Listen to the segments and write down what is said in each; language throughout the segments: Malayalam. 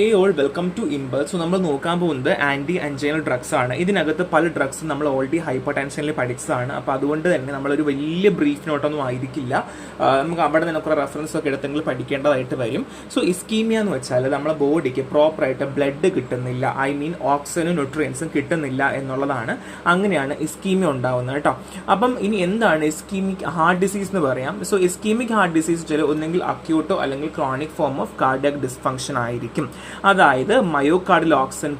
Hey all welcome to impulse. So നമ്മൾ നോക്കാൻ പോകുന്നത് ആൻറ്റി അഞ്ചൈനൽ ഡ്രഗ്സ് ആണ്. ഇതിനകത്ത് പല ഡ്രഗ്സും നമ്മൾ ഓൾറെഡി ഹൈപ്പർ ടെൻഷനിൽ പഠിച്ചതാണ്. അപ്പോൾ അതുകൊണ്ട് തന്നെ നമ്മളൊരു വലിയ ബ്രീഫ് നോട്ടൊന്നും ആയിരിക്കില്ല. നമുക്ക് അവിടെ നിന്ന് കുറേ റെഫറൻസ് ഒക്കെ എടുത്തെങ്കിൽ പഠിക്കേണ്ടതായിട്ട് വരും. സോ ഇസ്കീമിയ എന്ന് വെച്ചാൽ നമ്മളെ ബോഡിക്ക് പ്രോപ്പറായിട്ട് ബ്ലഡ് കിട്ടുന്നില്ല, ഐ മീൻ ഓക്സിജനും ന്യൂട്രിയൻസും കിട്ടുന്നില്ല എന്നുള്ളതാണ്. അങ്ങനെയാണ് ഇസ്കീമിയ ഉണ്ടാവുന്നത് കേട്ടോ. അപ്പം ഇനി എന്താണ് ഇസ്കീമിക് ഹാർട്ട് ഡിസീസ് എന്ന് പറയാം. സോ ഇസ്കീമിക് ഹാർട്ട് ഡിസീസ് വെച്ചാൽ ഒന്നെങ്കിൽ അക്യൂട്ടോ അല്ലെങ്കിൽ chronic form of cardiac dysfunction ആയിരിക്കും. അതായത് മയോകാർഡിൽ ഓക്സിജൻ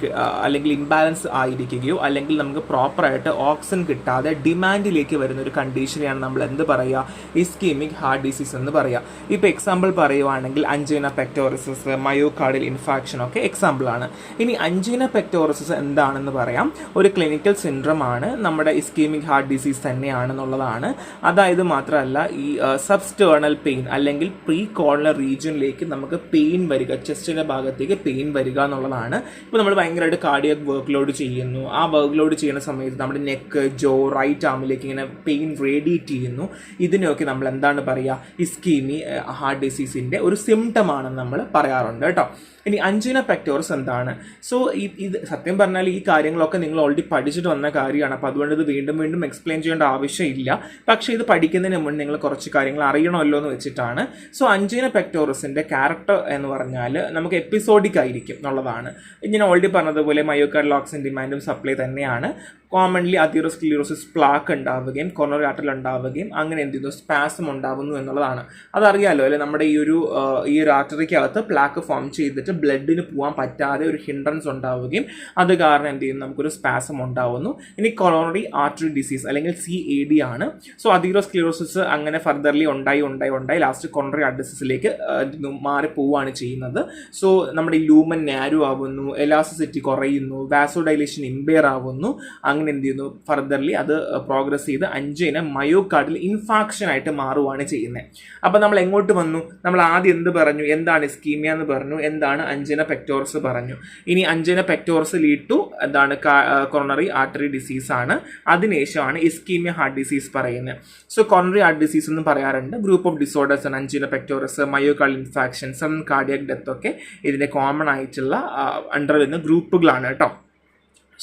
അല്ലെങ്കിൽ ഇംബാലൻസ് ആയിരിക്കുകയോ അല്ലെങ്കിൽ നമുക്ക് പ്രോപ്പറായിട്ട് ഓക്സിജൻ കിട്ടാതെ ഡിമാൻഡിലേക്ക് വരുന്ന ഒരു കണ്ടീഷനെയാണ് നമ്മൾ എന്ത് പറയുക, ഇസ്കീമിക് ഹാർട്ട് ഡിസീസ് എന്ന് പറയുക. ഇപ്പോൾ എക്സാമ്പിൾ പറയുവാണെങ്കിൽ അഞ്ചീന പെക്ടോറിസിസ്, മയോകാർഡിൽ ഇൻഫാക്ഷൻ ഒക്കെ എക്സാമ്പിൾ ആണ്. ഇനി അഞ്ചീന പെക്ടോറിസിസ് എന്താണെന്ന് പറയാം. ഒരു ക്ലിനിക്കൽ സിൻഡ്രം ആണ്, നമ്മുടെ ഇസ്കീമിക് ഹാർട്ട് ഡിസീസ് തന്നെയാണെന്നുള്ളതാണ്. അതായത് മാത്രമല്ല ഈ സബ്സ്റ്റേണൽ പെയിൻ അല്ലെങ്കിൽ പ്രീ കോർണർ റീജിയനിലേക്ക് നമുക്ക് പെയിൻ വരിക, ചെസ്റ്റിന്റെ ഭാഗത്തേക്ക് പെയിൻ വരിക എന്നുള്ളതാണ്. ഇപ്പോൾ നമ്മൾ ഭയങ്കരമായിട്ട് കാർഡിയാക് വർക്ക് ലോഡ് ചെയ്യുന്നു, ആ വർക്ക് ലോഡ് ചെയ്യുന്ന സമയത്ത് നമ്മുടെ നെക്ക്, ജോ, റൈറ്റ് ആമിലേക്ക് ഇങ്ങനെ പെയിൻ റേഡിയേറ്റ് ചെയ്യുന്നു. ഇതിനെയൊക്കെ നമ്മൾ എന്താണ് പറയുക, ഇസ്കീമി ഹാർട്ട് ഡിസീസിന്റെ ഒരു സിംറ്റം ആണെന്ന് നമ്മൾ പറയാറുണ്ട് കേട്ടോ. ഇനി അഞ്ചീന പെക്ടോറിസ് എന്താണ്? സോ ഇത് സത്യം പറഞ്ഞാൽ ഈ കാര്യങ്ങളൊക്കെ നിങ്ങൾ ഓൾറെഡി പഠിച്ചിട്ട് വന്ന കാര്യമാണ്. അപ്പോൾ അതുകൊണ്ട് ഇത് വീണ്ടും വീണ്ടും എക്സ്പ്ലെയിൻ ചെയ്യേണ്ട ആവശ്യമില്ല. പക്ഷേ ഇത് പഠിക്കുന്നതിന് മുന്നേ നിങ്ങൾ കുറച്ച് കാര്യങ്ങൾ അറിയണമല്ലോ എന്ന് വെച്ചിട്ടാണ്. സോ അഞ്ചീന പെക്ടോറിസിന്റെ ക്യാരക്ടർ എന്ന് പറഞ്ഞാൽ നമുക്ക് എപ്പിസോഡിക് ആയിരിക്കും എന്നുള്ളതാണ്. ഞാൻ ഓൾറെഡി പറഞ്ഞതുപോലെ മയോകാർഡിൽ ഓക്സിജൻ ഡിമാൻഡും സപ്ലൈ തന്നെയാണ്. കോമൺലി അതിറോസ്ക്ലീറോസിസ് പ്ലാക്ക് ഉണ്ടാവുകയും കൊറോണറി ആർട്ടറി ഉണ്ടാവുകയും അങ്ങനെ എന്ത് ചെയ്യുന്നു, സ്പാസം ഉണ്ടാവുന്നു എന്നുള്ളതാണ്. അതറിയാലോ അല്ലെ, നമ്മുടെ ഈ ഒരു ആർട്ടറിക്കകത്ത് പ്ലാക്ക് ഫോം ചെയ്തിട്ട് ബ്ലഡിന് പോകാൻ പറ്റാതെ ഒരു ഹിൻഡ്രൻസ് ഉണ്ടാവുകയും അത് കാരണം എന്ത് ചെയ്യുന്നു, നമുക്കൊരു സ്പാസം ഉണ്ടാവുന്നു. ഇനി കൊറോണറി ആർട്ടറി ഡിസീസ് അല്ലെങ്കിൽ CAD ആണ്. സോ അതിറോസ്ക്ലീറോസിസ് അങ്ങനെ ഫർദർലി ഉണ്ടായി ലാസ്റ്റ് കൊറോണറി ആർട്ടറി ഡിസീസിലേക്ക് മാറി പോവുകയാണ് ചെയ്യുന്നത്. സോ നമ്മുടെ ലൂമൻ നാരോ ആവുന്നു, എലാസ്റ്റിസിറ്റി കുറയുന്നു, വാസോഡൈലേഷൻ ഇമ്പയർ ആവുന്നു. അങ്ങനെ എന്ത് ചെയ്യുന്നു, ഫർദർലി അത് പ്രോഗ്രസ് ചെയ്ത് അഞ്ചിന മയോകാർഡിൽ ഇൻഫാക്ഷൻ ആയിട്ട് മാറുകയാണ് ചെയ്യുന്നത്. അപ്പം നമ്മൾ എങ്ങോട്ട് വന്നു? നമ്മൾ ആദ്യം എന്ത് പറഞ്ഞു, എന്താണ് ഇസ്കീമിയ എന്ന് പറഞ്ഞു, എന്താണ് അഞ്ചിന പെക്ടോറിസ് പറഞ്ഞു. ഇനി അഞ്ചിന പെക്ടോറിസ് ലീഡ് ടു എന്താണ്, കൊറോണറി ആർട്ടറി ഡിസീസ് ആണ്. അതിനുശേഷമാണ് ഇസ്കീമിയ ഹാർട്ട് ഡിസീസ് പറയുന്നത്. സോ കൊറോണറി ആർട്ടറി ഡിസീസ് എന്ന് പറയാറുണ്ട്. ഗ്രൂപ്പ് ഓഫ് ഡിസോർഡേഴ്സ് ആണ് അഞ്ചിന pectoris, myocardial infarction, sudden cardiac death ഒക്കെ ഇതിന്റെ കോമൺ ആയിട്ടുള്ള അണ്ടർ വരുന്ന ഗ്രൂപ്പുകളാണ് കേട്ടോ.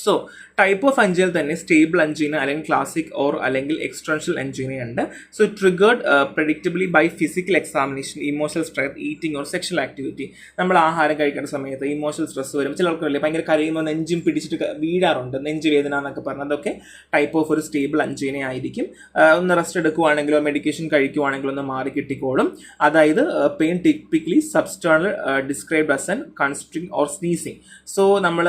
സോ ടൈപ്പ് ഓഫ് അഞ്ചിന തന്നെ സ്റ്റേബിൾ അഞ്ചിന അല്ലെങ്കിൽ ക്ലാസിക് ഓർ അല്ലെങ്കിൽ എക്സ്റ്റൻഷ്യൽ അഞ്ചിന ഉണ്ട്. So triggered predictably by physical examination, emotional stress, eating or sexual activity. നമ്മൾ ആഹാരം കഴിക്കുന്ന സമയത്ത് ഇമോഷണൽ സ്ട്രെസ് വരും. ചിലർക്കല്ലേ ഭയങ്കര കരയുമ്പോൾ നെഞ്ചും പിടിച്ചിട്ട് വീഴാറുണ്ട്, നെഞ്ച് വേദന എന്നൊക്കെ പറഞ്ഞതൊക്കെ ടൈപ്പ് ഓഫ് ഒരു സ്റ്റേബിൾ അഞ്ചിന ആയിരിക്കും. ഒന്ന് റെസ്റ്റ് എടുക്കുവാണെങ്കിലോ മെഡിക്കേഷൻ കഴിക്കുവാണെങ്കിലോ ഒന്ന് മാറി കിട്ടിക്കോളും. അതായത് pain typically substernal described as an constricting or sneezing. So നമ്മൾ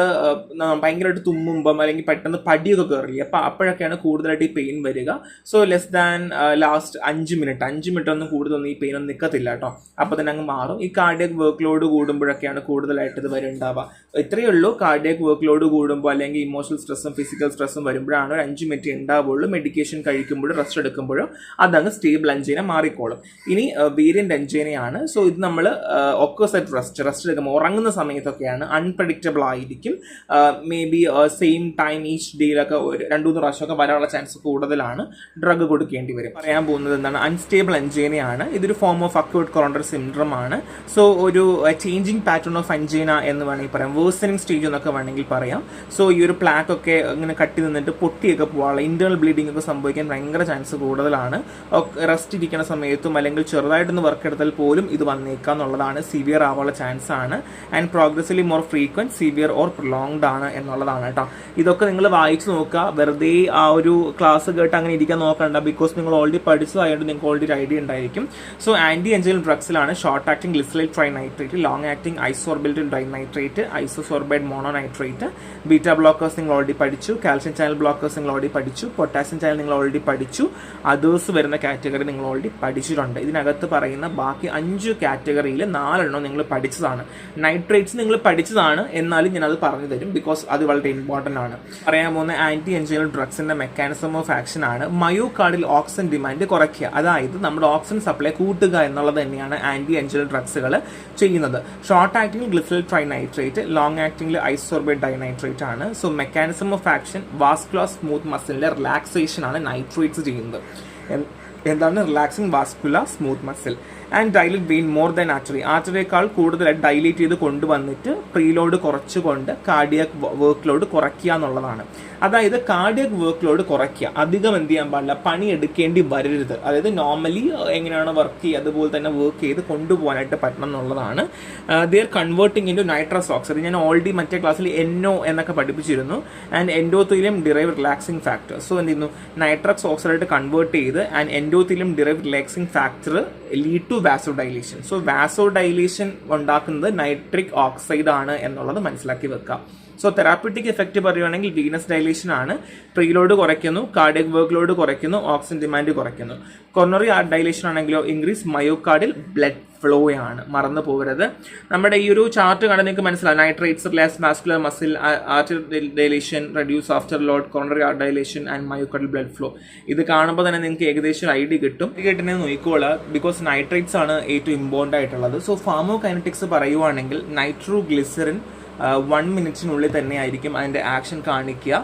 ഭയങ്കരമായിട്ട് തുമ്മുമ്പം അല്ലെങ്കിൽ പെട്ടെന്ന് പടിയൊക്കെ കയറില്ല, അപ്പോൾ അപ്പോഴൊക്കെയാണ് കൂടുതലായിട്ട് ഈ പെയിൻ വരിക. So less than last 5 minute ഒന്നും കൂടുതലൊന്നും ഈ പെയിൻ ഒന്നും നിൽക്കത്തില്ല കേട്ടോ, അപ്പോൾ തന്നെ അങ്ങ് മാറും. ഈ കാർഡിയക് വർക്ക് ലോഡ് കൂടുമ്പോഴൊക്കെയാണ് കൂടുതലായിട്ട് ഇത് വരുന്നുണ്ടാവുക. ഇത്രയേ ഉള്ളൂ, കാർഡിയക് വർക്ക് ലോഡ് കൂടുമ്പോൾ അല്ലെങ്കിൽ ഇമോഷണൽ സ്ട്രെസ്സും ഫിസിക്കൽ സ്ട്രെസ്സും വരുമ്പോഴാണ് ഒരു 5 മിനിറ്റ് ഉണ്ടാവുള്ളൂ. മെഡിക്കേഷൻ കഴിക്കുമ്പോഴും റെസ്റ്റ് എടുക്കുമ്പോഴും അതങ്ങ് സ്റ്റേബിൾ അഞ്ചിന മാറിക്കോളും. ഇനി വേരിയന്റ് അഞ്ചിനയാണ്. സോ ഇത് നമ്മൾ ഒക്കേഴ്സ് അറ്റ് റെസ്റ്റ് എടുക്കുമ്പോൾ ഉറങ്ങുന്ന സമയത്തൊക്കെയാണ്, അൺപ്രഡിക്റ്റബിൾ ആയിരിക്കും. Maybe same time each ഡേയിലൊക്കെ ഒരു 2-3 പ്രാവശ്യമൊക്കെ വരാനുള്ള ചാൻസ് കൂടുതലാണ്. ഡ്രഗ് കൊടുക്കേണ്ടി വരും. പറയാൻ പോകുന്നത് എന്താണ്, അൺസ്റ്റേബിൾ അഞ്ചിനയാണ്. ഇതൊരു form of acute coronary syndrome ആണ്. സോ ഒരു ചേഞ്ചിങ് പാറ്റേൺ ഓഫ് അഞ്ചിന എന്ന് വേണമെങ്കിൽ പറയാം, വേഴ്സണിങ് സ്റ്റേജ് എന്നൊക്കെ വേണമെങ്കിൽ പറയാം. സോ ഈ ഒരു പ്ലാക്ക് ഒക്കെ ഇങ്ങനെ കട്ടി നിന്നിട്ട് പൊട്ടിയൊക്കെ പോകാനുള്ള ഇന്റേണൽ ബ്ലീഡിംഗ് ഒക്കെ സംഭവിക്കാൻ ഭയങ്കര ചാൻസ് കൂടുതലാണ്. റെസ്റ്റ് ഇരിക്കുന്ന സമയത്തും അല്ലെങ്കിൽ ചെറുതായിട്ടൊന്ന് വർക്ക് എടുത്താൽ പോലും ഇത് വന്നേക്കാം എന്നുള്ളതാണ്. സിവിയർ ആവാനുള്ള ചാൻസ് ആണ്. And progressively more frequent, severe or prolonged ആണ് എന്നുള്ളതാണ് കേട്ടോ. ഇതൊക്കെ നിങ്ങൾ വായിച്ചു നോക്കുക, വെറുതെ ആ ഒരു ക്ലാസ് കേട്ട് അങ്ങനെ ഇരിക്കാൻ നോക്കണ്ട. ബിക്കോസ് നിങ്ങൾ ഓൾറെഡി പഠിച്ചതായതുകൊണ്ട് നിങ്ങൾക്ക് ഓൾറെഡി ഐഡിയ ഉണ്ടായിരിക്കും. സോ ആന്റി അഞ്ചൈനൽ ഡ്രഗ്സിലാണ് short acting glyceryl trinitrate, long acting isosorbide dinitrate, isosorbide mononitrate, beta blockers നിങ്ങൾ ഓൾറെഡി പഠിച്ചു, കാൽഷ്യം ചാനൽ ബ്ലോക്കേഴ്സ് നിങ്ങൾ ഓൾറെഡി പഠിച്ചു, പൊട്ടാസ്യം ചാനൽ നിങ്ങൾ ഓൾറെഡി പഠിച്ചു, അതേഴ്സ് വരുന്ന കാറ്റഗറി നിങ്ങൾ ഓൾറെഡി പഠിച്ചിട്ടുണ്ട്. ഇതിനകത്ത് പറയുന്ന ബാക്കി 5 കാറ്റഗറിയിൽ 4 എണ്ണം നിങ്ങൾ പഠിച്ചതാണ്. നൈട്രേറ്റ്സ് നിങ്ങൾ പഠിച്ചതാണ്, എന്നാലും ഞാനത് പറഞ്ഞു തരും ബിക്കോസ് അത് വളരെ ഇമ്പോർട്ടൻ്റ് ആണ്. പറയാൻ പോകുന്ന ആന്റി അഞ്ചൈനൽ ഡ്രഗ്സിന്റെ മെക്കാനിസം ഓഫ് ആക്ഷൻ ആണ് മയോകാർഡിൽ ഓക്സിജൻ ഡിമാൻഡ് കുറയ്ക്കുക. അതായത് നമ്മുടെ ഓക്സിജൻ സപ്ലൈ കൂട്ടുക എന്നുള്ളത് തന്നെയാണ് ആന്റി അഞ്ചൈനൽ ഡ്രഗ്സുകൾ ചെയ്യുന്നത്. Short acting glyceryl trinitrate, long ആക്ടിംഗിൽ ഐസോർബേറ്റ് ഡൈനൈട്രേറ്റ് ആണ്. So mechanism of action vascular smooth മസിലിന്റെ റിലാക്സേഷൻ ആണ് നൈട്രേറ്റ്സ് ചെയ്യുന്നത്. എന്താണ് relaxing vascular smooth muscle and dilate vein more than ആർട്ടറിയേക്കാൾ കൂടുതലായിട്ട് ഡൈലേറ്റ് ചെയ്ത് കൊണ്ടുവന്നിട്ട് പ്രീലോഡ് കുറച്ചുകൊണ്ട് കാർഡിയാക് വർക്ക് ലോഡ് കുറയ്ക്കുക എന്നുള്ളതാണ്. അതായത് കാർഡിയാക് വർക്ക് ലോഡ് കുറയ്ക്കുക, അധികം എന്ത് ചെയ്യാൻ പാടില്ല, പണി എടുക്കേണ്ടി വരരുത്. അതായത് നോർമലി എങ്ങനെയാണ് വർക്ക് ചെയ്യുക അതുപോലെ തന്നെ വർക്ക് ചെയ്ത് കൊണ്ടുപോകാനായിട്ട് പറ്റണം എന്നുള്ളതാണ്. They are converting into nitrous oxide. ഞാൻ ഓൾറെഡി മറ്റേ ക്ലാസ്സിൽ NO എന്നൊക്കെ പഠിപ്പിച്ചിരുന്നു. And endothelium derive relaxing factor. So എന്ത് ചെയ്യുന്നു, നൈട്രസ് ഓക്സൈഡ് കൺവേർട്ട് ചെയ്ത് and endothelium derive relaxing factor lead to vasodilation. So vasodilation ഉണ്ടാക്കുന്നത് നൈട്രിക് ഓക്സൈഡ് ആണ് എന്നുള്ളത് മനസ്സിലാക്കി വെക്കാം. സോ തെറാപ്യൂട്ടിക് എഫക്റ്റ് പറയുകയാണെങ്കിൽ വീനസ് ഡൈലേഷൻ ആണ്. പ്രീലോഡ് കുറയ്ക്കുന്നു, കാർഡിയക് വർക്ക് ലോഡ് കുറയ്ക്കുന്നു, ഓക്സിജൻ ഡിമാൻഡ് കുറയ്ക്കുന്നു. കൊറോണറി ആർട്ട് ഡൈലേഷൻ ആണെങ്കിലോ ഇൻക്രീസ് മയോകാർഡിൽ ബ്ലഡ് ഫ്ലോ ആണ്. മറന്നു പോകരുത്. നമ്മുടെ ഈ ഒരു ചാർട്ട് കണ്ട് നിങ്ങൾക്ക് മനസ്സിലാവും. Nitrates, less vascular muscle, artery dilation, reduce after load, coronary artery dilation and myocardial blood flow. ഇത് കാണുമ്പോൾ തന്നെ നിങ്ങൾക്ക് ഏകദേശം ഒരു ഐഡിയ കിട്ടും. ഇത് കേട്ടിനെ നോക്കിക്കോളാം, ബിക്കോസ് നൈട്രേറ്റ്സ് ആണ് ഏറ്റവും ഇമ്പോർട്ടൻ്റ് ആയിട്ടുള്ളത്. സോ ഫാർമോകൈനറ്റിക്സ് പറയുവാണെങ്കിൽ നൈട്രോഗ്ലിസറിൻ 1 മിനിറ്റിനുള്ളിൽ തന്നെ ആയിരിക്കും അതിൻ്റെ ആക്ഷൻ കാണിക്കുക.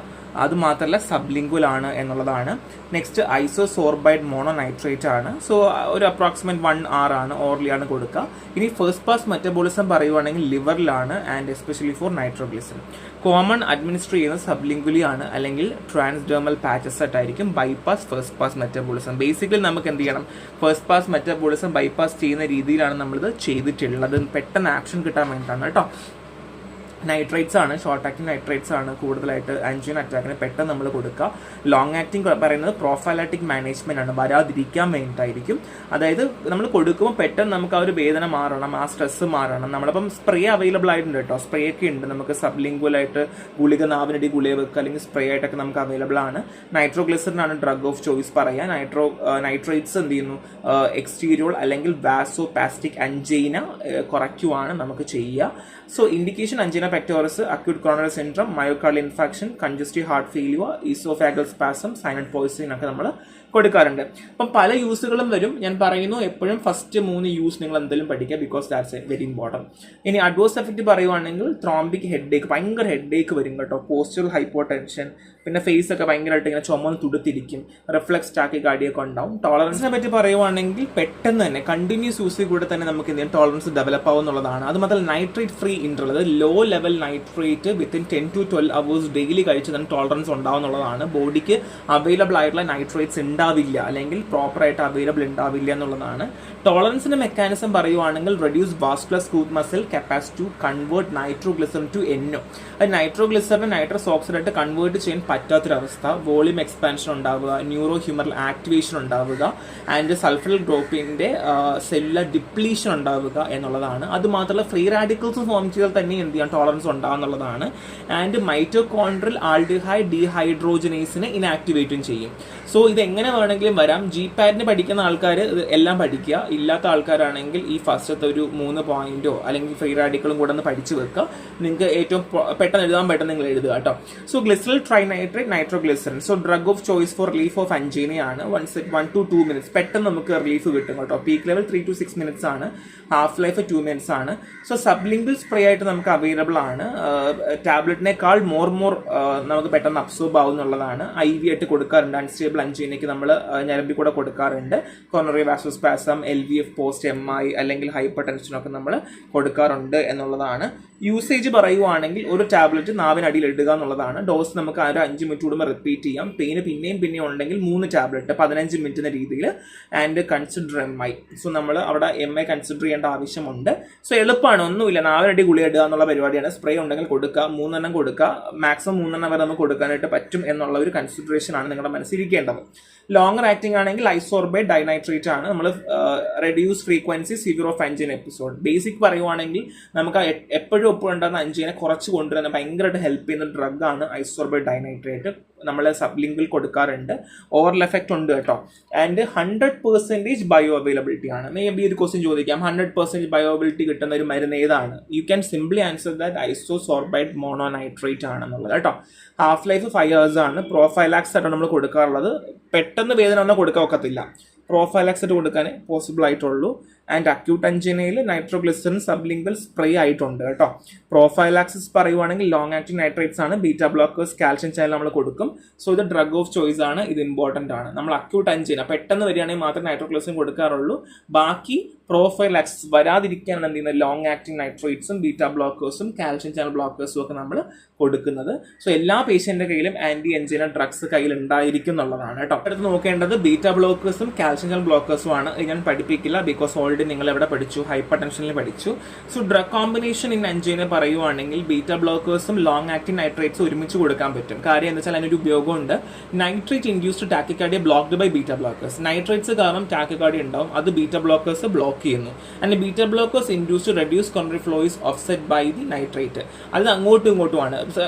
അതുമാത്രമല്ല സബ്ലിംഗ്വൽ ആണ് എന്നുള്ളതാണ്. നെക്സ്റ്റ് ഐസോസോർബൈഡ് മോണോനൈട്രേറ്റ് ആണ്. സോ ഒരു അപ്രോക്സിമേറ്റ് 1 hour ആണ്, ഓർലി ആണ് കൊടുക്കുക. ഇനി ഫസ്റ്റ് പാസ് മെറ്റബോളിസം പറയുവാണെങ്കിൽ ലിവറിലാണ് and especially for nitroglycerin. Common administer ചെയ്യുന്നത് സബ്ലിംഗ്വലി ആണ് അല്ലെങ്കിൽ ട്രാൻസ്ഡെർമൽ പാച്ചസെറ്റ് ആയിരിക്കും. Bypass first pass metabolism. Basically നമുക്ക് എന്ത് ചെയ്യണം, ഫസ്റ്റ് പാസ് മെറ്റബോളിസം ബൈപ്പാസ് ചെയ്യുന്ന രീതിയിലാണ് നമ്മളിത് ചെയ്തിട്ടുള്ളത്. പെട്ടെന്ന് ആക്ഷൻ കിട്ടാൻ വേണ്ടിയിട്ടാണ് കേട്ടോ. നൈട്രേറ്റ്സ് ആണ്, ഷോർട്ട് ആക്ടിങ് നൈട്രേറ്റ്സ് ആണ് കൂടുതലായിട്ട് ആൻജിയോൻ അറ്റാക്കിന് പെട്ടെന്ന് നമ്മൾ കൊടുക്കുക. ലോങ് ആക്ടിങ് പറയുന്നത് പ്രോഫൈലാറ്റിക് മാനേജ്മെന്റ് ആണ്, വരാതിരിക്കാൻ വേണ്ടിയിട്ടായിരിക്കും. അതായത് നമ്മൾ കൊടുക്കുമ്പോൾ പെട്ടെന്ന് നമുക്ക് ആ ഒരു വേദന മാറണം, ആ സ്ട്രെസ് മാറണം. നമ്മളിപ്പം സ്പ്രേ അവൈലബിൾ ആയിട്ടുണ്ട് കേട്ടോ, സ്പ്രേ ഒക്കെ ഉണ്ട്. നമുക്ക് സബ്ലിംഗ്വൽ ആയിട്ട് ഗുളിക, നാവിനടി ഗുളിക വെക്കുക, അല്ലെങ്കിൽ സ്പ്രേ ആയിട്ടൊക്കെ നമുക്ക് അവൈലബിൾ ആണ്. നൈട്രോഗ്ലിസറിൻ ആണ് ഡ്രഗ് ഓഫ് ചോയ്സ് പറയാൻ. നൈട്രേറ്റ്സ് എന്ത് ചെയ്യുന്നു, എക്സ്റ്റീരിയോൾ അല്ലെങ്കിൽ വാസോപാസ്റ്റിക് അഞ്ചൈന കുറയ്ക്കുവാണ് നമുക്ക് ചെയ്യുക. So indication angina pectoris, acute coronary syndrome, myocardial infarction, congestive heart failure, oesophageal spasm, cyanide poisoning ഒക്കെ നമ്മൾ കൊടുക്കാറുണ്ട്. അപ്പം പല യൂസുകളും വരും. ഞാൻ പറയുന്നു എപ്പോഴും ഫസ്റ്റ് 3 യൂസ് നിങ്ങൾ എന്തെങ്കിലും പഠിക്കുക, ബിക്കോസ് ദാറ്റ്സ് വെരി ഇമ്പോർട്ടൻറ്റ്. ഇനി അഡ്വേഴ്സ് എഫക്റ്റ് പറയുവാണെങ്കിൽ ത്രോംബിക് ഹെഡേക്ക്, ഭയങ്കര ഹെഡേക്ക് വരും കേട്ടോ, പോസ്റ്റുറൽ ഹൈപ്പോടെൻഷൻ, പിന്നെ ഫേസ് ഒക്കെ ഭയങ്കരമായിട്ട് ഇങ്ങനെ ചുമന്ന് തുടുത്തിരിക്കും, റിഫ്ലക്സ് ടാക്കികാർഡിയൊക്കെ ഉണ്ടാവും. ടോളറൻസിനെ പറ്റി പറയുവാണെങ്കിൽ പെട്ടെന്ന് തന്നെ കണ്ടിന്യൂസ് യൂസിൽ കൂടെ തന്നെ നമുക്ക് എന്തെങ്കിലും ടോളറൻസ് ഡെവലപ്പ് ആവുന്നുള്ളതാണ്. അത് മാത്രമല്ല നൈട്രേറ്റ് ഫ്രീ ഇൻട്രൽ, അതായത് low level nitrate within 10 to 12 hours daily കഴിച്ച് തന്നെ ടോളറൻസ് ഉണ്ടാവുന്നുള്ളതാണ്. ബോഡിക്ക് അവൈലബിൾ ആയിട്ടുള്ള നൈട്രേറ്റ്സ് ഉണ്ടാവില്ല, അല്ലെങ്കിൽ പ്രോപ്പറായിട്ട് അവൈലബിൾ ഉണ്ടാവില്ല എന്നുള്ളതാണ്. ടോളറൻസിന്റെ മെക്കാനിസം പറയുവാണെങ്കിൽ reduced vascular smooth muscle capacity to convert nitroglycerin to NO. അത് നൈട്രോഗ്ലിസറിനെ നൈട്രസ് ഓക്സൈഡ് ആയിട്ട് കൺവേർട്ട് ചെയ്യാൻ പറ്റാത്തൊരവസ്ഥ, വോളിയം എക്സ്പാൻഷൻ ഉണ്ടാവുക, ന്യൂറോ ഹ്യൂമറൽ ആക്ടിവേഷൻ ഉണ്ടാവുക, ആൻഡ് സൾഫറൽ ഗ്രോപ്പിന്റെ സെല്ലുലർ ഡിപ്ലീഷൻ ഉണ്ടാവുക എന്നുള്ളതാണ്. അതുമാത്രമല്ല ഫ്രീ റാഡിക്കൽസ് ഫോം ചെയ്താൽ തന്നെ എന്ത് ചെയ്യാൻ ടോളറൻസ് ഉണ്ടാകുന്നുള്ളതാണ്. ആൻഡ് മൈറ്റോകോൺഡ്രിയൽ ആൽഡിഹൈഡ് ഡീഹൈഡ്രോജനേസിനെ ഇനാക്ടിവേറ്റും ചെയ്യും. സോ ഇത് എങ്ങനെ വേണമെങ്കിലും വരാം. GPAT പഠിക്കുന്ന ആൾക്കാർ എല്ലാം പഠിക്കുക, ഇല്ലാത്ത ആൾക്കാരാണെങ്കിൽ ഈ ഫസ്റ്റത്തെ ഒരു 3 പോയിന്റോ അല്ലെങ്കിൽ ഫ്രീ റാഡിക്കലും കൂടെ ഒന്ന് പഠിച്ചു വെക്കുക. നിങ്ങൾക്ക് ഏറ്റവും പെട്ടെന്ന് എഴുതാൻ പറ്റുന്ന നിങ്ങൾ എഴുതുക കേട്ടോ. So glyceryl trinitrate nitroglycerin, so drug of choice for relief of അഞ്ചീനയാണ്. 1 to 2 minutes പെട്ടെന്ന് നമുക്ക് റിലീഫ് കിട്ടും കേട്ടോ. പീക്ക് ലെവൽ 3 to 6 minutes ആണ്, ഹാഫ് ലൈഫ് 2 minutes ആണ്. സോ സബ്ലിംഗ്വൽ സ്പ്രേ ആയിട്ട് നമുക്ക് അവൈലബിൾ ആണ്. ടാബ്ലറ്റിനേക്കാൾ മോർ നമുക്ക് പെട്ടെന്ന് അബ്സോർബ് ആവുന്നുള്ളതാണ്. IV ആയിട്ട് കൊടുക്കാറുണ്ട്. അൺസ്റ്റേബിൾ അഞ്ചീനയ്ക്ക് നമ്മൾ ഞരമ്പിൽ കൂടെ കൊടുക്കാറുണ്ട്. കൊറോണറി വാസോസ്പാസം, LVF പോസ്റ്റ് MI അല്ലെങ്കിൽ ഹൈപ്പർ ടെൻഷനൊക്കെ നമ്മൾ കൊടുക്കാറുണ്ട് എന്നുള്ളതാണ്. യൂസേജ് പറയുവാണെങ്കിൽ ഒരു ടാബ്ലറ്റ് നാവിനടിയിൽ ഇടുക എന്നുള്ളതാണ്. ഡോസ് നമുക്ക് 5 മിനിറ്റ് കൂടുമ്പോൾ റിപ്പീറ്റ് ചെയ്യാം. പെയിന് പിന്നെയും ഉണ്ടെങ്കിൽ 3 ടാബ്ലറ്റ് 15 മിനിറ്റ് എന്ന രീതിയിൽ. And consider MI. സോ നമ്മൾ അവിടെ MI കൺസിഡർ ചെയ്യേണ്ട ആവശ്യമുണ്ട്. സോ എളുപ്പമാണ്, ഒന്നുമില്ല, നാവിനടി ഗുളി ഇടുക എന്നുള്ള പരിപാടിയാണ്. സ്പ്രേ ഉണ്ടെങ്കിൽ കൊടുക്കുക, 3 എണ്ണം കൊടുക്കുക, മാക്സിമം 3 എണ്ണം വരെ നമുക്ക് കൊടുക്കാനായിട്ട് പറ്റും എന്നുള്ള ഒരു കൺസിഡറേഷൻ ആണ് നിങ്ങളുടെ മനസ്സിലിരിക്കേണ്ടത്. ലോങ്ങർ ആക്ടിംഗ് ആണെങ്കിൽ ഐസോർബേറ്റ് ഡൈനൈട്രേറ്റ് ആണ്. നമ്മൾ reduce frequency severe of angina episode. Basic പറയുവാണെങ്കിൽ നമുക്ക് എപ്പോഴും ഒപ്പമുണ്ടാകുന്ന അഞ്ചീനെ കുറച്ച് കൊണ്ടുവരാൻ ഭയങ്കരമായിട്ട് ഹെൽപ്പ് ചെയ്യുന്ന ഡ്രഗാണ് ഐസോർബേറ്റ് ഡൈനൈട്രേറ്റ്. നമ്മൾ സബ്ലിംഗ്വൽ കൊടുക്കാറുണ്ട്. ഓവറൽ എഫക്റ്റ് ഉണ്ട് കേട്ടോ. ആൻഡ് 100% ബയോ അവൈലബിലിറ്റി ആണ്. മേ ബി ഒരു ക്വസ്റ്റ്യൻ ചോദിക്കാം, 100% ബയോ അവൈലബിലിറ്റി കിട്ടുന്ന ഒരു മരുന്ന് ഏതാണ്? You can simply answer that isosorbide mononitrate ആണെന്നുള്ളത് കേട്ടോ. ഹാഫ് ലൈഫ് 5 hours ആണ്. പ്രോഫൈലാക്സ് ആയിട്ടാണ് നമ്മൾ കൊടുക്കാറുള്ളത്. പെട്ടെന്ന് വേദന ഒന്നും കൊടുക്കാൻ ഒക്കത്തില്ല. പ്രോഫൈലാക്സ് ആയിട്ട് കൊടുക്കാനേ പോസിബിൾ ആയിട്ടുള്ളൂ. ആൻഡ് അക്യൂട്ട് അഞ്ചിനയിൽ നൈട്രോഗ്ലിസറിൻ സബ്ലിംഗ്വൽ സ്പ്രേ ആയിട്ടുണ്ട് കേട്ടോ. പ്രൊഫൈലാക്സിസ് പറയുവാണെങ്കിൽ ലോങ് ആക്ടിങ് നൈട്രേറ്റ്സ് ആണ്, ബീറ്റാ ബ്ലോക്കേഴ്സ്, കാൽഷ്യം ചാനൽ നമ്മൾ കൊടുക്കും. സോ ഇത് ഡ്രഗ് ഓഫ് ചോയ്സ് ആണ്, ഇത് ഇമ്പോർട്ടന്റ് ആണ്. നമ്മൾ അക്യൂട്ട് അഞ്ചിന പെട്ടെന്ന് വരികയാണെങ്കിൽ മാത്രമേ നൈട്രോഗ്ലിസറിൻ കൊടുക്കാറുള്ളൂ. ബാക്കി പ്രൊഫൈലാക്സിസ് വരാതിരിക്കാനാണ് എന്ത് ചെയ്യുന്നത് ലോങ് ആക്ടിങ് നൈട്രേറ്റ്സും ബീറ്റാ ബ്ലോക്കേഴ്സും കാൽഷ്യം ചാനൽ ബ്ലോക്കേഴ്സും ഒക്കെ നമ്മൾ കൊടുക്കുന്നത്. സോ എല്ലാ പേഷ്യന്റിന്റെ കയ്യിലും ആന്റി എൻജിന ഡ്രഗ്സ് കയ്യിൽ ഉണ്ടായിരിക്കും എന്നുള്ളതാണ് കേട്ടോ. അടുത്ത് നോക്കേണ്ടത് ബീറ്റാ ബ്ലോക്കേഴ്സും കാൽഷ്യം ചാനൽ ബ്ലോക്കേഴ്സും ആണ്. ഞാൻ പഠിപ്പിക്കില്ല, ബിക്കോസ് ഓൾറെഡി നിങ്ങൾ എവിടെ പഠിച്ചു, ഹൈപ്പർ ടെൻഷനിൽ പഠിച്ചു. So drug combination in angina പറയുവാണെങ്കിൽ ബീറ്റാ ബ്ലോക്കേഴ്സും ലോങ് ആക്ടിങ് നൈട്രേറ്റ്സും ഒരുമിച്ച് കൊടുക്കാൻ പറ്റും. കാര്യം എന്ന് വെച്ചാൽ അതിനൊരു ഉപയോഗമുണ്ട്. Nitrate induced tachycardia blocked by beta blockers. Nitrates കാരണം ടാക്കിക്കാർഡിയ ഉണ്ടാവും, അത് ബീറ്റാ ബ്ലോക്കേഴ്സ് ബ്ലോക്ക് ചെയ്യുന്നു. And beta blockers induced reduce coronary flow is offset by the nitrate. അത് അങ്ങോട്ടും ഇങ്ങോട്ടുമാണ്.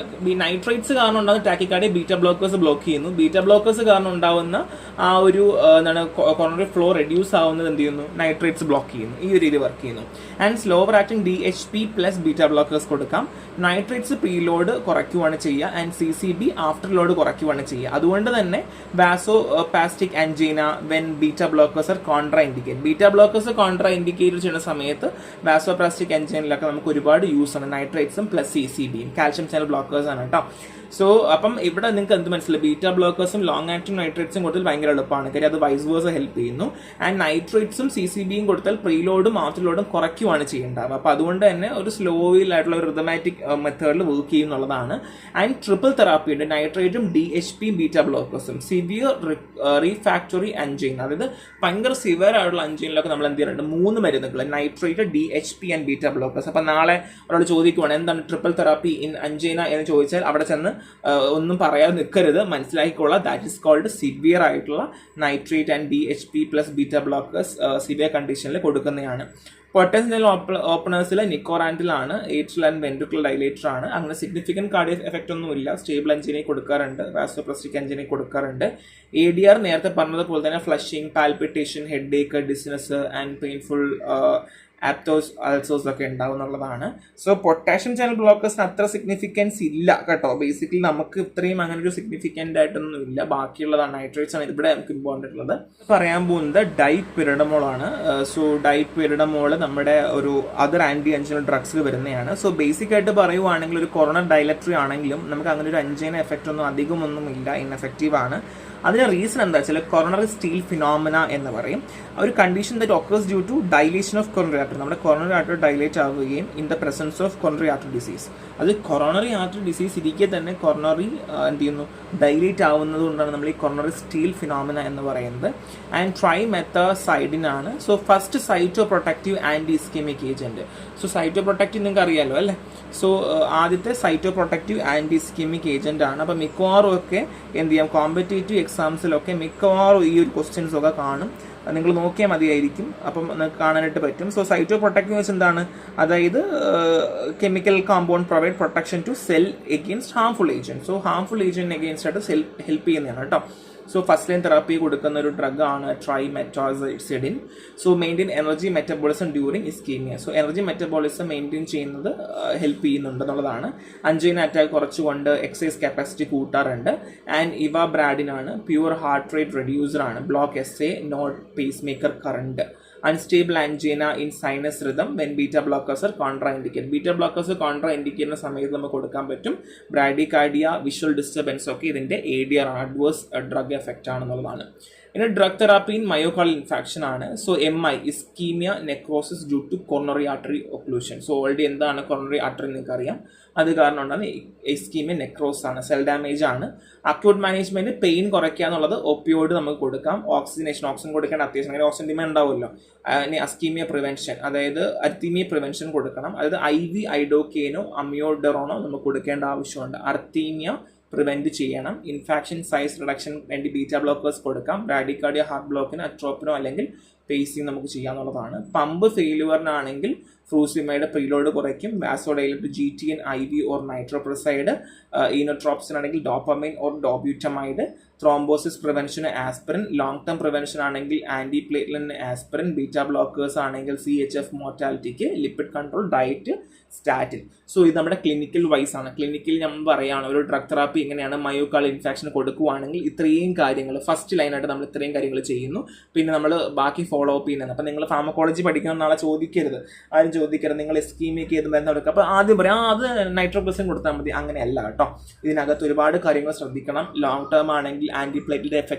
ഈ നൈട്രേറ്റ്സ് കാരണം ഉണ്ടാകുന്ന ടാക്കിക്കാർഡിയ ബീറ്റാ ബ്ലോക്കേഴ്സ് ബ്ലോക്ക് ചെയ്യുന്നു. ബീറ്റാ ബ്ലോക്കേഴ്സ് കാരണം ഉണ്ടാവുന്ന ആ ഒരു എന്താണ് കോർണറി ഫ്ലോ റെഡ്യൂസ് ആവുന്നത് എന്ത് ചെയ്യുന്നു, നൈട്രേറ്റ്സ് ബ്ലോക്ക് ചെയ്യുന്നു. ഈ ഒരു രീതി വർക്ക് ചെയ്യുന്നു. And slower acting DHP plus beta blockers കൊടുക്കാം. നൈട്രേറ്റ്സ് പ്രീലോഡ് കുറയ്ക്കുവാണ് ചെയ്യുക, ആൻഡ് CCB ആഫ്റ്റർ ലോഡ് കുറയ്ക്കുവാണ് ചെയ്യുക. അതുകൊണ്ട് തന്നെ vasospastic angina when beta blockers are contraindicate. Beta blockers contraindicate ചെയ്യുന്ന സമയത്ത് വാസോ പാസ്റ്റിക് ആൻജീനയിലൊക്കെ നമുക്ക് ഒരുപാട് യൂസ് ആണ്. നൈട്രേറ്റ്സും പ്ലസ് CCBയും കാൽഷ്യം ചാനൽ ബ്ലോക്കേഴ്സ് ആണ് കേട്ടോ. സോ അപ്പം ഇവിടെ നിങ്ങൾക്ക് എന്ത് മനസ്സിലായി, ബീറ്റാ ബ്ലോക്കേഴ്സും ലോങ് ആക്ടിങ് നൈട്രേറ്റ്സും കൊടുത്താൽ ഭയങ്കര എളുപ്പമാണ്. കാര്യം അത് വൈസ് വേഴ്സ ഹെൽപ്പ് ചെയ്യുന്നു. ആൻഡ് നൈട്രേറ്റ്സും CCBയും കൊടുത്താൽ പ്രീലോഡും ആഫ്റ്റർ ലോഡും കുറയ്ക്കുവാണ് ചെയ്യേണ്ടത്. അപ്പോൾ അതുകൊണ്ട് തന്നെ ഒരു സ്ലോയിലായിട്ടുള്ള ഒരു റിതമാറ്റിക് മെത്തേഡിൽ വർക്ക് ചെയ്യും എന്നുള്ളതാണ്. ആൻഡ് ട്രിപ്പിൾ തെറാപ്പി ഉണ്ട്, നൈട്രേറ്റും DHP ബീറ്റാ ബ്ലോക്കേഴ്സും. സിവിയർ റീഫാക്ടറി അഞ്ചൈൻ, അതായത് ഭയങ്കര സിവിയർ ആയിട്ടുള്ള അഞ്ചൈനിലൊക്കെ നമ്മൾ എന്ത് ചെയ്യുന്നുണ്ട്, 3 മരുന്നുകൾ nitrate, DHP and beta blockers. അപ്പം നാളെ ഒരാൾ ചോദിക്കുവാണ് എന്താണ് ട്രിപ്പിൾ തെറാപ്പി ഇൻ അഞ്ചൈന എന്ന് ചോദിച്ചാൽ അവിടെ ചെന്ന് ഒന്നും പറയാതെ നിൽക്കരുത്, മനസ്സിലാക്കിക്കൊള്ളാം. ദാറ്റ് ഇസ് കോൾഡ് സിവിയർ ആയിട്ടുള്ള nitrate and DHP plus beta blockers severe കണ്ടീഷനിൽ കൊടുക്കുന്നതാണ്. Potassium ഓപ്പണേഴ്സിൽ നിക്കോറാൻറ്റിലാണ്, atrial and ventricular dilator ആണ്. അങ്ങനെ സിഗ്നിഫിക്കൻറ്റ് കാർഡിയക് എഫക്റ്റ് ഒന്നും ഇല്ല. സ്റ്റേബിൾ എഞ്ചിനെ കൊടുക്കാറുണ്ട്, വാസോപ്രസ്റ്റിക് എഞ്ചിനെ കൊടുക്കാറുണ്ട്. ADR നേരത്തെ പറഞ്ഞതുപോലെ തന്നെ flushing, palpitation, headache, dizziness and painful aphthous ulcers ഒക്കെ ഉണ്ടാവും എന്നുള്ളതാണ്. സോ പൊട്ടാഷ്യം ചാനൽ ബ്ലോക്കേഴ്സിന് അത്ര സിഗ്നിഫിക്കൻസ് ഇല്ല കേട്ടോ. ബേസിക്കലി നമുക്ക് ഇത്രയും അങ്ങനെ ഒരു സിഗ്നിഫിക്കൻ്റ് ആയിട്ടൊന്നും ഇല്ല. ബാക്കിയുള്ളതാണ് നൈട്രേറ്റ്സ് ആണ് ഇവിടെ നമുക്ക് ഇമ്പോർട്ടൻ്റ് ഉള്ളത്. പറയാൻ പോകുന്നത് ഡൈപിരിഡമോൾ ആണ്. സോ ഡൈപിരിഡമോൾ നമ്മുടെ ഒരു അതർ ആന്റി അഞ്ചിനൽ ഡ്രഗ്സിൽ വരുന്നതാണ്. സോ ബേസിക് ആയിട്ട് പറയുവാണെങ്കിൽ ഒരു കൊറോണർ ഡയലറ്ററി ആണെങ്കിലും നമുക്ക് അങ്ങനെ ഒരു അഞ്ചിന എഫക്റ്റ് ഒന്നും അധികമൊന്നും ഇല്ല, ഇൻഎഫക്റ്റീവ് ആണ്. അതിന് റീസൺ എന്താ വെച്ചാൽ കൊറോണറി സ്റ്റീൽ ഫിനോമിന എന്ന് പറയും. ഒരു condition that occurs due to dilation of coronary artery. നമ്മുടെ കൊറോണറി ആർട്ടറി ഡൈലേറ്റ് ആവുകയും in the presence of coronary artery disease. അത് കൊറോണറി ആർട്ടറി ഡിസീസ് ഇരിക്കെ തന്നെ കൊറോണറി എന്ത് ചെയ്യുന്നു, ഡൈലേറ്റ് ആവുന്നത് കൊണ്ടാണ് നമ്മൾ ഈ കൊറോണറി സ്റ്റീൽ ഫിനോമിന എന്ന് പറയുന്നത്. ആൻഡ് ട്രൈമെത്തസൈഡിൻ ആണ്. So first cytoprotective anti ischemic agent. So cytoprotective നിങ്ങൾക്ക് അറിയാലോ അല്ലേ. സോ ആദ്യത്തെ cytoprotective anti ischemic agent ആണ്. അപ്പം മിക്കവാറും ഒക്കെ എന്ത് ചെയ്യാം, കോമ്പറ്റേറ്റീവ് എക്സാംസിലൊക്കെ മിക്കവാറും ഈ ഒരു ക്വസ്റ്റ്യൻസ് ഒക്കെ കാണും. നിങ്ങൾ നോക്കിയാൽ മതിയായിരിക്കും, അപ്പം നിങ്ങൾക്ക് കാണാനായിട്ട് പറ്റും. സോ സൈറ്റോ പ്രൊട്ടക്റ്റീവ് വെച്ച് എന്താണ്, അതായത് chemical compound provide protection to cell against harmful agent. So harmful agent against ആയിട്ട് സെൽ ഹെൽപ്പ് ചെയ്യുന്നതാണ് കേട്ടോ. സോ ഫസ്റ്റ് ലൈൻ തെറാപ്പി കൊടുക്കുന്ന ഒരു ഡ്രഗ് ആണ് trimetazidine. So maintain energy metabolism during ischaemia. So energy metabolism maintain ചെയ്യുന്നത് ഹെൽപ്പ് ചെയ്യുന്നുണ്ട് എന്നുള്ളതാണ്. അഞ്ചൈന അറ്റാക്ക് കുറച്ചുകൊണ്ട് എക്സസൈസ് കപ്പാസിറ്റി കൂട്ടാറുണ്ട്. ആൻഡ് ഇവ ബ്രാഡിൻ ആണ്, പ്യൂർ ഹാർട്ട് റേറ്റ് റെഡ്യൂസർ ആണ്, block SA, node pacemaker current. Unstable angina in sinus rhythm when beta blockers are contraindicate. Beta blockers contraindicate ചെയ്യുന്ന സമയത്ത് നമുക്ക് കൊടുക്കാൻ പറ്റും. ബ്രാഡികാർഡിയ, വിഷ്വൽ ഡിസ്റ്റർബൻസ് ഒക്കെ ഇതിന്റെ ADR ആണ്, അഡ്വേഴ്സ് ഡ്രഗ് എഫക്റ്റ് ആണെന്നുള്ളതാണ്. പിന്നെ drug therapy in myocardial infarction ആണ്. So MI ischaemia necrosis due to coronary artery occlusion. So already എന്താണ് കൊറോണറി ആർട്ടറി നിങ്ങൾക്ക് അറിയാം, അത് കാരണം ഉണ്ടാകുന്ന ഇസ്കീമിയ നെക്രോസ് ആണ്, സെൽ ഡാമേജ് ആണ്. അക്യൂട്ട് മാനേജ്മെന്റ് പെയിൻ കുറയ്ക്കുക എന്നുള്ളത് ഒപ്പിയോയിഡ് നമുക്ക് കൊടുക്കാം. ഓക്സിജനേഷൻ, ഓക്സിജൻ കൊടുക്കേണ്ട അത്യാവശ്യം, അങ്ങനെ ഓക്സിജൻ ഡിമാൻഡ് ഉണ്ടാവുമല്ലോ. അസ്കീമിയ പ്രിവെൻഷൻ, അതായത് അർത്തീമിയ പ്രിവെൻഷൻ കൊടുക്കണം. അതായത് IV ഐഡോകെയിനോ അമിയോഡെറോണോ നമുക്ക് കൊടുക്കേണ്ട ആവശ്യമുണ്ട്. അർത്തീമിയ പ്രിവെന്റ് ചെയ്യണം. ഇൻഫാക്ഷൻ സൈസ് റിഡക്ഷൻ വേണ്ടി ബീറ്റാ ബ്ലോക്കേഴ്സ് കൊടുക്കാം. ബ്രാഡികാർഡിയ ഹാർട്ട് ബ്ലോക്കിന് അട്രോപ്പിനോ അല്ലെങ്കിൽ പേസിങ് നമുക്ക് ചെയ്യാന്നുള്ളതാണ്. പമ്പ് ഫെയിലുവറിനാണെങ്കിൽ ഫ്രൂസിമൈഡ് പ്രീലോഡ് കുറയ്ക്കും. Vasodilator GTN IV or nitroprusside. ഈനോട്രോപ്സിൻ ആണെങ്കിൽ ഡോപ്പമൈൻ ഓർ ഡോബ്യൂറ്റമൈഡ്. ത്രോംബോസിസ് പ്രിവെൻഷന് ആസ്പിരിൻ. ലോങ് ടേം പ്രിവെൻഷൻ ആണെങ്കിൽ ആന്റി പ്ലേറ്റ്ലെറ്റിന് ആസ്പിരിൻ. ബീറ്റാ ബ്ലോക്കേഴ്സ് ആണെങ്കിൽ CHF മോർട്ടാലിറ്റിക്ക് lipid control, diet, statin. So ഇത് നമ്മുടെ ക്ലിനിക്കൽ വൈസ് ആണ്. ക്ലിനിക്കൽ നമ്മൾ പറയുകയാണ് ഒരു ഡ്രഗ് തെറാപ്പി എങ്ങനെയാണ് മയോകാർഡിയൽ ഇൻഫാക്ഷൻ കൊടുക്കുകയാണെങ്കിൽ ഇത്രയും കാര്യങ്ങൾ ഫസ്റ്റ് ലൈനായിട്ട് നമ്മൾ ഇത്രയും കാര്യങ്ങൾ ചെയ്യുന്നു. പിന്നെ നമ്മൾ ബാക്കി ഫോളോ അപ്പ് ചെയ്യുന്നത്. അപ്പം നിങ്ങൾ ഫാർമക്കോളജി പഠിക്കണം നാളെ ചോദിക്കരുത്, ആരും ചോദിക്കരുത് നിങ്ങൾ ഇസ്കീമിക്ക് ഏത് മരുന്ന് എടുക്കുക. അപ്പോൾ ആദ്യം പറയാം അത് നൈട്രോഗ്ലിസറിൻ കൊടുത്താൽ മതി, അങ്ങനെയല്ല കേട്ടോ. ഇതിനകത്ത് ഒരുപാട് കാര്യങ്ങൾ ശ്രദ്ധിക്കണം. ലോങ് ടേം ആണെങ്കിൽ ആൻറ്റിപ്ലേറ്റ്ലെറ്റ്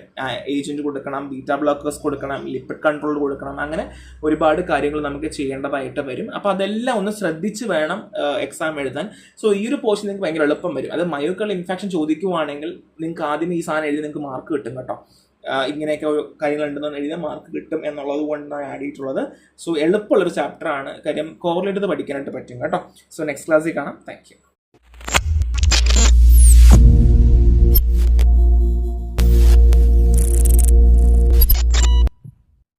ഏജന്റ് കൊടുക്കണം, ബീറ്റാ ബ്ലോക്കേഴ്സ് കൊടുക്കണം, ലിപ്പിഡ് കൺട്രോൾ കൊടുക്കണം, അങ്ങനെ ഒരുപാട് കാര്യങ്ങൾ നമുക്ക് ചെയ്യേണ്ടതായിട്ട് വരും. അപ്പോൾ അതെല്ലാം ഒന്ന് ശ്രദ്ധിച്ച് വേണം എക്സാം എഴുതാൻ. സോ ഈ ഒരു പോർഷൻ നിങ്ങൾക്ക് ഭയങ്കര എളുപ്പം വരും. അത് മയോകാർഡിയൽ ഇൻഫെക്ഷൻ ചോദിക്കുവാണെങ്കിൽ നിങ്ങൾക്ക് ആദ്യം ഈ സാധനം എഴുതി നിങ്ങൾക്ക് മാർക്ക് കിട്ടും കേട്ടോ. ഇങ്ങനെയൊക്കെ കാര്യങ്ങളുണ്ടെന്ന് എഴുതിയാൽ മാർക്ക് കിട്ടും എന്നുള്ളത് കൊണ്ടാണ് ആഡ് ചെയ്തിട്ടുള്ളത്. സോ എളുപ്പമുള്ളൊരു ചാപ്റ്ററാണ്, കാര്യം കോറിലേറ്റ് ചെയ്ത് പഠിക്കാനായിട്ട് പറ്റും കേട്ടോ. സോ നെക്സ്റ്റ് ക്ലാസ്സിൽ കാണാം. Thank you.